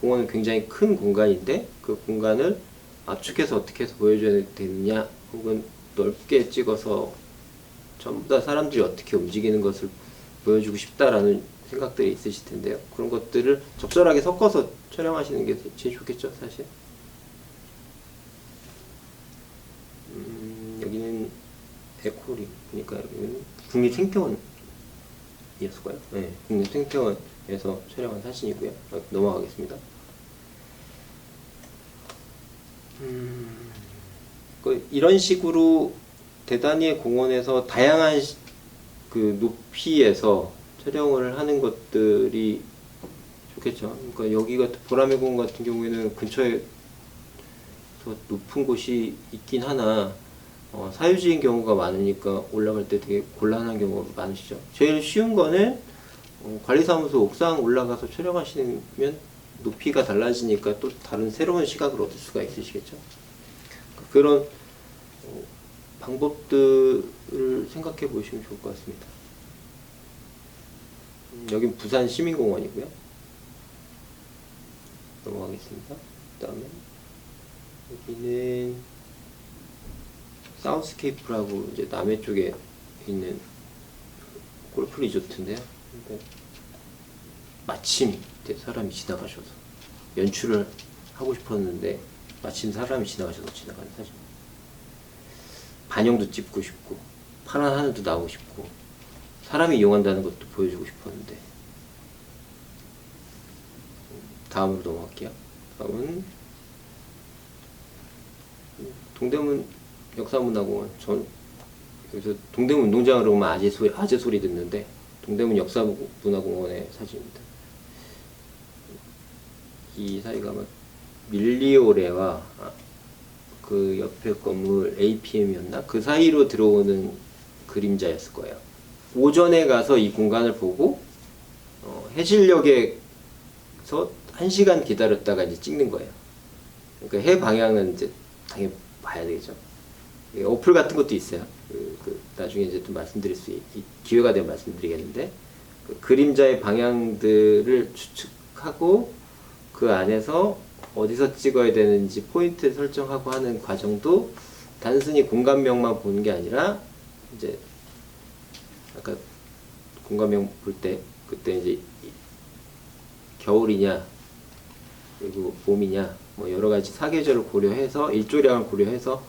공원은 굉장히 큰 공간인데 그 공간을 압축해서 어떻게 해서 보여줘야 되느냐, 혹은 넓게 찍어서 전부 다 사람들이 어떻게 움직이는 것을 보여주고 싶다라는 생각들이 있으실 텐데요. 그런 것들을 적절하게 섞어서 촬영하시는 게 제일 좋겠죠, 사실. 여기는 에코리, 그러니까 여기는 국립생태원이었을까요? 네, 국립생태원에서 촬영한 사진이고요. 넘어가겠습니다. 이런 식으로 대단히의 공원에서 다양한 그 높이에서 촬영을 하는 것들이 좋겠죠. 그러니까 여기 같은 보라매 공원 같은 경우에는 근처에 높은 곳이 있긴 하나 사유지인 경우가 많으니까 올라갈 때 되게 곤란한 경우가 많으시죠. 제일 쉬운 거는 관리사무소 옥상 올라가서 촬영하시면 높이가 달라지니까 또 다른 새로운 시각을 얻을 수가 있으시겠죠. 그런 방법들을 생각해 보시면 좋을 것 같습니다. 여긴 부산 시민공원이고요. 넘어가겠습니다. 그 다음에 여기는 사우스케이프라고 이제 남해 쪽에 있는 골프 리조트인데요. 마침 사람이 지나가셔서 연출을 하고 싶었는데 마침 사람이 지나가셔서 지나가는 사진. 반영도 찍고 싶고 파란 하늘도 나오고 싶고 사람이 이용한다는 것도 보여주고 싶었는데 다음으로 넘어갈게요. 다음은 동대문 역사문화공원. 전 여기서 동대문 운동장으로 오면 아재 소리 듣는데 동대문 역사문화공원의 사진입니다. 이 사이가 아마 밀리오레와 그 옆에 건물 APM이었나? 그 사이로 들어오는 그림자였을 거예요. 오전에 가서 이 공간을 보고 해질녘에서 1시간 기다렸다가 이제 찍는 거예요. 그러니까 해 방향은 이제 당연히 봐야 되겠죠. 어플 같은 것도 있어요. 나중에 이제 또 기회가 되면 말씀드리겠는데, 그 그림자의 방향들을 추측하고 그 안에서 어디서 찍어야 되는지 포인트 설정하고 하는 과정도 단순히 공간명만 보는 게 아니라, 이제 아까 공간명 볼 때 그때 이제 겨울이냐 그리고 봄이냐 뭐 여러 가지 사계절을 고려해서 일조량을 고려해서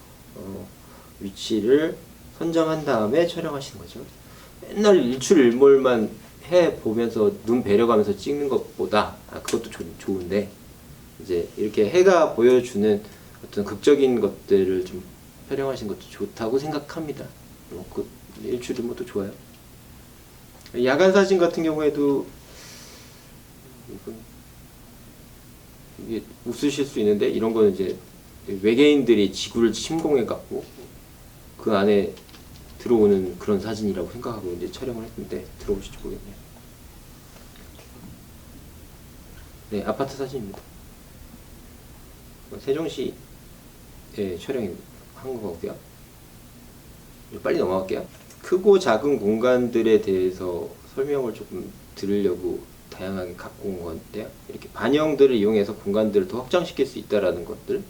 위치를 선정한 다음에 촬영하시는 거죠. 맨날 일출일몰만 해 보면서 눈 배려가면서 찍는 것보다 그것도 좋은데, 이제 이렇게 해가 보여주는 어떤 극적인 것들을 좀 촬영하신 것도 좋다고 생각합니다. 그 일출일몰도 좋아요. 야간 사진 같은 경우에도 이게 웃으실 수 있는데, 이런 거는 이제 외계인들이 지구를 침공해 갖고 그 안에 들어오는 그런 사진이라고 생각하고 이제 촬영을 했는데, 들어보실지 모르겠네요. 네, 아파트 사진입니다. 세종시에 촬영한 거고요. 빨리 넘어갈게요. 크고 작은 공간들에 대해서 설명을 조금 드리려고 다양하게 갖고 온 건데요. 이렇게 반영들을 이용해서 공간들을 더 확장시킬 수 있다라는 것들.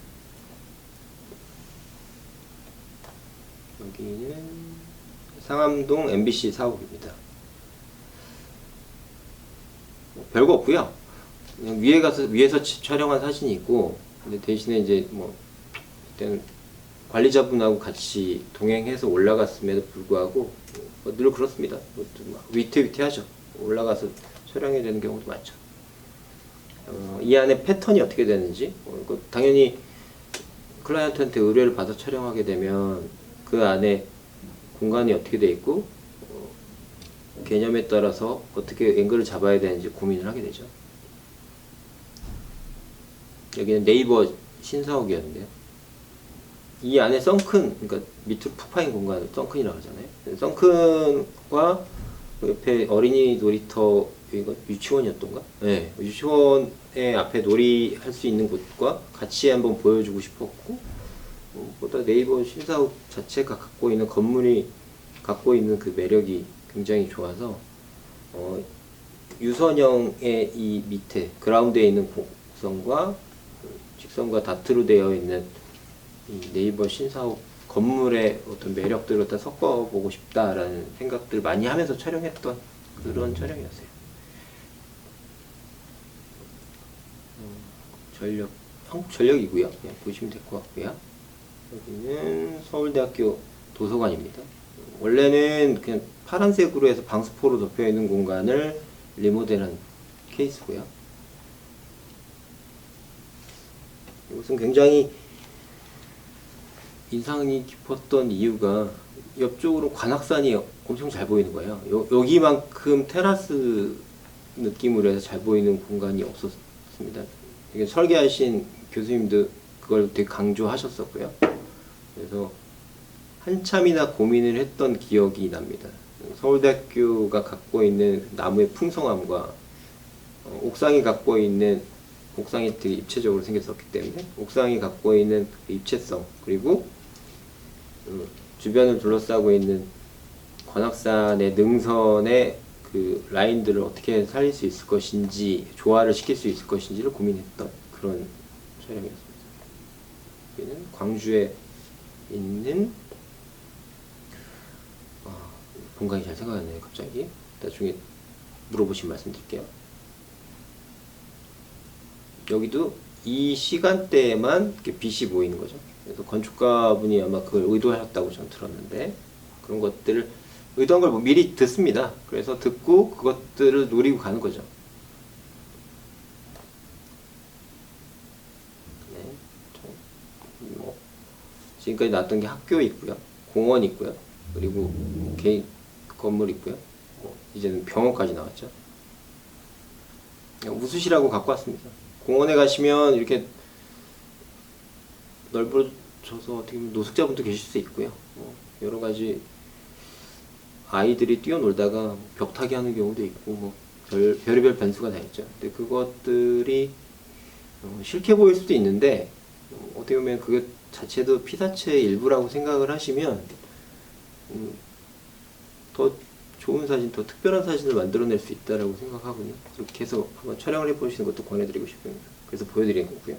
여기는 상암동 MBC 사옥입니다. 별거 없고요. 그냥 위에서 촬영한 사진이 있고, 근데 대신에 이제 뭐 그때는 관리자분하고 같이 동행해서 올라갔음에도 불구하고 늘 그렇습니다. 위태위태하죠. 올라가서 촬영해야 되는 경우도 많죠. 이 안에 패턴이 어떻게 되는지, 당연히 클라이언트한테 의뢰를 받아 촬영하게 되면 그 안에 공간이 어떻게 돼 있고 개념에 따라서 어떻게 앵글을 잡아야 되는지 고민을 하게 되죠. 여기는 네이버 신사옥이었는데요. 이 안에 썬큰, 그러니까 밑으로 푹 파인 공간을 썬큰이라고 하잖아요. 썬큰과 옆에 어린이 놀이터, 이거 유치원이었던가? 네, 유치원의 앞에 놀이할 수 있는 곳과 같이 한번 보여주고 싶었고, 보다 네이버 신사옥 자체가 갖고 있는 건물이 갖고 있는 그 매력이 굉장히 좋아서 유선형의 이 밑에 그라운드에 있는 곡선과 직선과 다트로 되어 있는 이 네이버 신사옥 건물의 어떤 매력들을 다 섞어보고 싶다라는 생각들을 많이 하면서 촬영했던 그런 촬영이었어요. 한국 전력이고요. 그냥 보시면 될 것 같고요. 여기는 서울대학교 도서관입니다. 원래는 그냥 파란색으로 해서 방수포로 덮여 있는 공간을 리모델한 케이스고요. 이것은 굉장히 인상이 깊었던 이유가 옆쪽으로 관악산이 엄청 잘 보이는 거예요. 여기만큼 테라스 느낌으로 해서 잘 보이는 공간이 없었습니다. 이게 설계하신 교수님도 그걸 되게 강조하셨었고요. 그래서 한참이나 고민을 했던 기억이 납니다. 서울대학교가 갖고 있는 나무의 풍성함과 옥상이 갖고 있는, 옥상이 되게 입체적으로 생겼었기 때문에 옥상이 갖고 있는 입체성, 그리고 주변을 둘러싸고 있는 관악산의 능선의 그 라인들을 어떻게 살릴 수 있을 것인지, 조화를 시킬 수 있을 것인지를 고민했던 그런 촬영이었습니다. 여기는 광주에 있는 공간이 잘 생각이 안 나요, 갑자기. 나중에 물어보시면 말씀드릴게요. 여기도 이 시간대에만 이렇게 빛이 보이는 거죠. 그래서 건축가분이 아마 그걸 의도하셨다고 저는 들었는데, 그런 것들을 의도한 걸 미리 듣습니다. 그래서 듣고 그것들을 노리고 가는 거죠. 지금까지 나왔던 게 학교 있고요, 공원 있고요, 그리고 개인 건물 있고요, 이제는 병원까지 나왔죠. 웃으시라고 갖고 왔습니다. 공원에 가시면 이렇게 넓어져서 어떻게 보면 노숙자분도 계실 수 있고요. 여러 가지 아이들이 뛰어놀다가 벽타기 하는 경우도 있고 별의별 변수가 다 있죠. 근데 그것들이 싫게 보일 수도 있는데 어떻게 보면 그것 자체도 피사체의 일부라고 생각을 하시면 더 좋은 사진, 더 특별한 사진을 만들어낼 수 있다라고 생각하거든요. 그렇게 해서 한번 촬영을 해보시는 것도 권해드리고 싶습니다. 그래서 보여드린 거고요.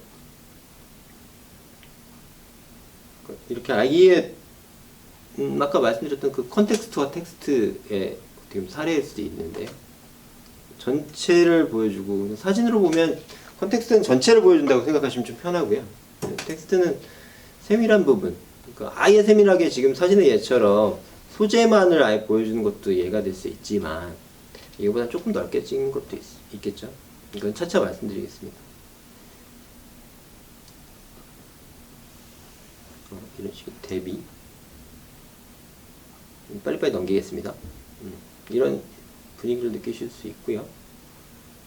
이렇게 아이의 아까 말씀드렸던 그 컨텍스트와 텍스트의 어떻게 보면 사례일 수도 있는데요. 전체를 보여주고 사진으로 보면 컨텍스트는 전체를 보여준다고 생각하시면 좀 편하고요. 텍스트는 세밀한 부분, 그러니까 아예 세밀하게 지금 사진의 예처럼 소재만을 아예 보여주는 것도 예가 될 수 있지만 이거보다 조금 넓게 찍는 것도 있겠죠. 이건 차차 말씀드리겠습니다. 이런 식의 대비 빨리빨리 넘기겠습니다. 이런 분위기를 느끼실 수 있고요.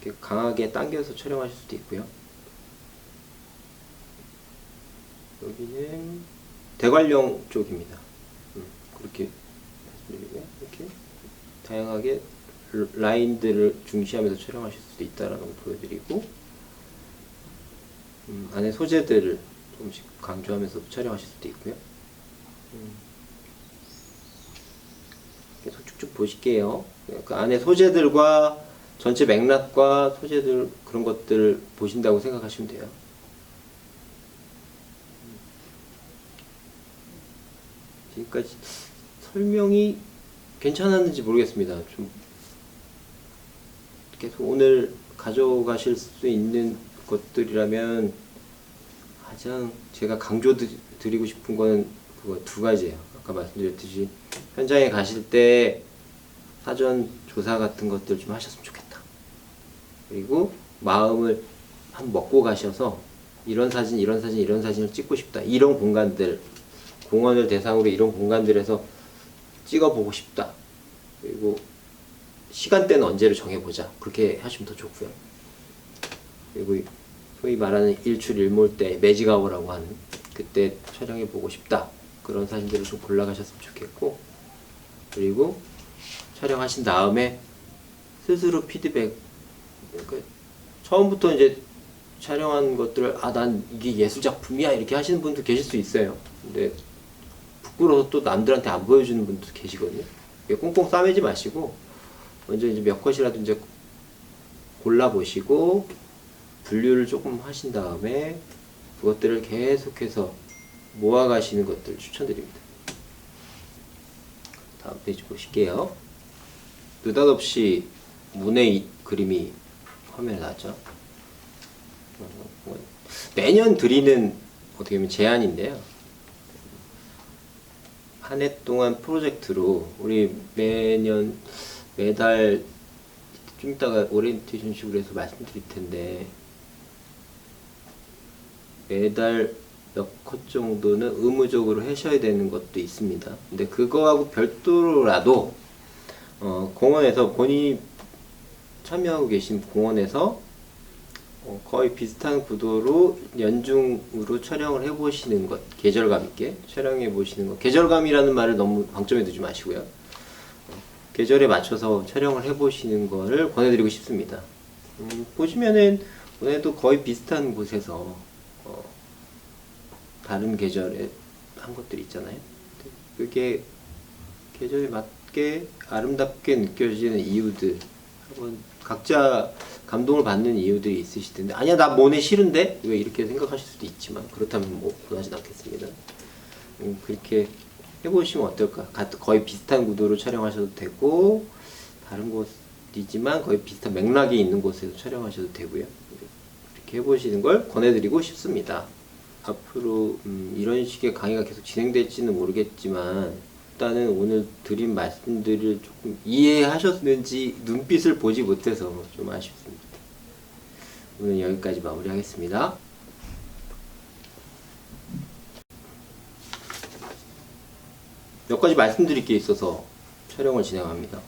이렇게 강하게 당겨서 촬영하실 수도 있고요. 여기는 대관령 쪽입니다. 그렇게 말씀드리고요. 이렇게 다양하게 라인들을 중시하면서 촬영하실 수도 있다라는 걸 보여드리고, 안에 소재들을 조금씩 강조하면서 촬영하실 수도 있고요. 계속 쭉쭉 보실게요. 그 안에 소재들과 전체 맥락과 소재들 그런 것들을 보신다고 생각하시면 돼요. 지금까지 설명이 괜찮았는지 모르겠습니다. 좀 계속 오늘 가져가실 수 있는 것들이라면 가장 제가 강조드리고 싶은 건 그거 두 가지예요. 아까 말씀드렸듯이 현장에 가실 때 사전 조사 같은 것들 좀 하셨으면 좋겠다. 그리고 마음을 한번 먹고 가셔서 이런 사진, 이런 사진, 이런 사진을 찍고 싶다. 이런 공간들, 공원을 대상으로 이런 공간들에서 찍어보고 싶다. 그리고 시간대는 언제를 정해보자. 그렇게 하시면 더 좋고요. 그리고 소위 말하는 일출일몰 때 매직아워라고 하는 그때 촬영해보고 싶다. 그런 사진들을 좀 골라가셨으면 좋겠고, 그리고 촬영하신 다음에 스스로 피드백, 그러니까 처음부터 이제 촬영한 것들을 난 이게 예술작품이야 이렇게 하시는 분도 계실 수 있어요. 근데 부끄러워서 또 남들한테 안 보여주는 분도 계시거든요. 꽁꽁 싸매지 마시고 먼저 이제 몇 컷이라도 이제 골라보시고 분류를 조금 하신 다음에 그것들을 계속해서 모아가시는 것들 추천드립니다. 다음 페이지 보실게요. 느닷없이 문의 그림이 화면에 나왔죠. 매년 드리는 어떻게 보면 제안인데요. 한 해 동안 프로젝트로 우리 매달 좀 이따가 오리엔테이션 식으로 해서 말씀드릴 텐데 매달 몇 컷 정도는 의무적으로 하셔야 되는 것도 있습니다. 근데 그거하고 별도로라도 공원에서 본인이 참여하고 계신 공원에서 거의 비슷한 구도로 연중으로 촬영을 해보시는 것, 계절감 있게 촬영해 보시는 것. 계절감이라는 말을 너무 방점에 두지 마시고요. 계절에 맞춰서 촬영을 해보시는 거를 권해드리고 싶습니다. 보시면은 오늘도 거의 비슷한 곳에서 다른 계절에 한 것들이 있잖아요. 그게 계절에 맞게 아름답게 느껴지는 이유들, 한번 각자 감동을 받는 이유들이 있으실 텐데, 아니야 나 모네 싫은데 왜 이렇게 생각하실 수도 있지만 그렇다면 뭐 원하진 않겠습니다. 그렇게 해보시면 어떨까. 거의 비슷한 구도로 촬영하셔도 되고 다른 곳이지만 거의 비슷한 맥락이 있는 곳에서 촬영하셔도 되고요. 이렇게 해보시는 걸 권해드리고 싶습니다. 앞으로 이런 식의 강의가 계속 진행될지는 모르겠지만 일단은 오늘 드린 말씀들을 조금 이해하셨는지 눈빛을 보지 못해서 좀 아쉽습니다. 오늘 여기까지 마무리하겠습니다. 몇 가지 말씀드릴 게 있어서 촬영을 진행합니다.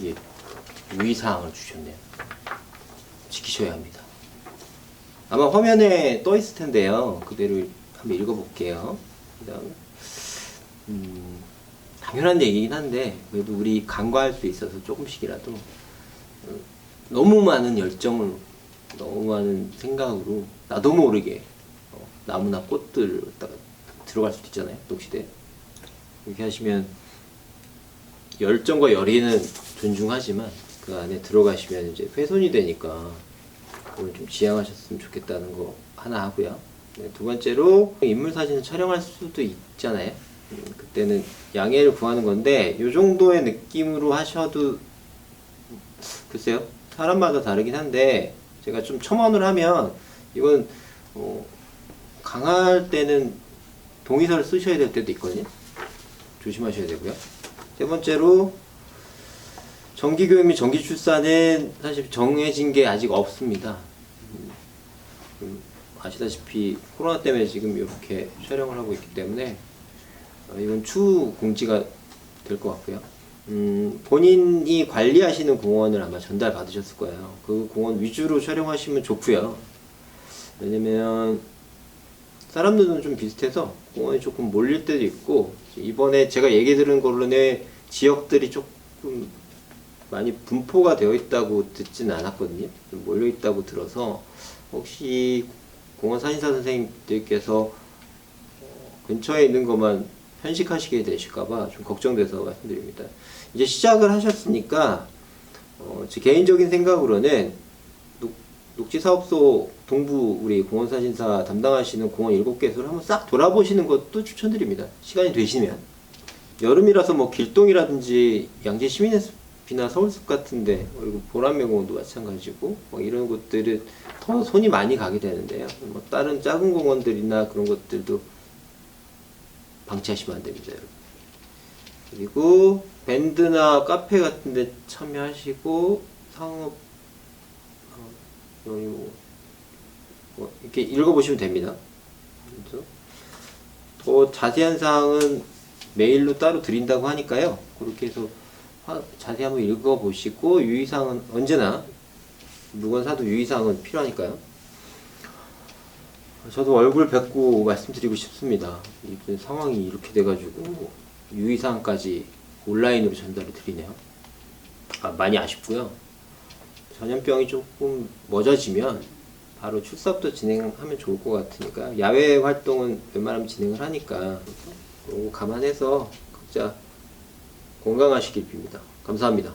예, 유의사항을 주셨네요. 지키셔야 합니다. 아마 화면에 떠 있을 텐데요. 그대로 한번 읽어볼게요. 그다음 당연한 얘기긴 한데 그래도 우리 간과할 수 있어서 조금씩이라도 너무 많은 열정을, 너무 많은 생각으로 나도 모르게 나무나 꽃들 갖다가 들어갈 수도 있잖아요. 녹시대 이렇게 하시면 열정과 열의는 존중하지만 그 안에 들어가시면 이제 훼손이 되니까 그걸 좀 지양하셨으면 좋겠다는 거 하나 하고요. 네, 두 번째로 인물 사진을 촬영할 수도 있잖아요. 그때는 양해를 구하는 건데 이 정도의 느낌으로 하셔도 글쎄요, 사람마다 다르긴 한데 제가 좀 첨언을 하면 이건 강할 때는 동의서를 쓰셔야 될 때도 있거든요. 조심하셔야 되고요. 세 번째로 정기교육 및 정기출산은 사실 정해진 게 아직 없습니다. 아시다시피 코로나 때문에 지금 이렇게 촬영을 하고 있기 때문에 이건 추후 공지가 될 것 같고요. 본인이 관리하시는 공원을 아마 전달 받으셨을 거예요. 그 공원 위주로 촬영하시면 좋고요. 왜냐면 사람들은 좀 비슷해서 공원이 조금 몰릴 때도 있고, 이번에 제가 얘기 들은 걸로는 지역들이 조금 많이 분포가 되어 있다고 듣진 않았거든요. 좀 몰려 있다고 들어서 혹시 공원 사진사 선생님들께서 근처에 있는 것만 편식하시게 되실까봐 좀 걱정돼서 말씀드립니다. 이제 시작을 하셨으니까 제 개인적인 생각으로는 녹지사업소 동부 우리 공원사진사 담당하시는 공원 7개소를 한번 싹 돌아보시는 것도 추천드립니다. 시간이 되시면. 여름이라서 뭐 길동이라든지 양재시민숲이나 서울숲 같은데, 그리고 보람매공원도 마찬가지고 뭐 이런 곳들은 더 손이 많이 가게 되는데요. 뭐 다른 작은 공원들이나 그런 것들도 방치하시면 안 됩니다, 여러분. 그리고 밴드나 카페 같은 데 참여하시고 상업 여기 뭐 이렇게 읽어보시면 됩니다. 그래서 더 자세한 사항은 메일로 따로 드린다고 하니까요. 그렇게 해서 자세히 한번 읽어보시고, 유의사항은 언제나 물건 사도 유의사항은 필요하니까요. 저도 얼굴 뵙고 말씀드리고 싶습니다. 이번 상황이 이렇게 돼가지고 유의사항까지 온라인으로 전달을 드리네요. 많이 아쉽고요. 전염병이 조금 멎어지면 바로 출사부터 진행하면 좋을 것 같으니까, 야외 활동은 웬만하면 진행을 하니까 그거 감안해서 각자 건강하시길 빕니다. 감사합니다.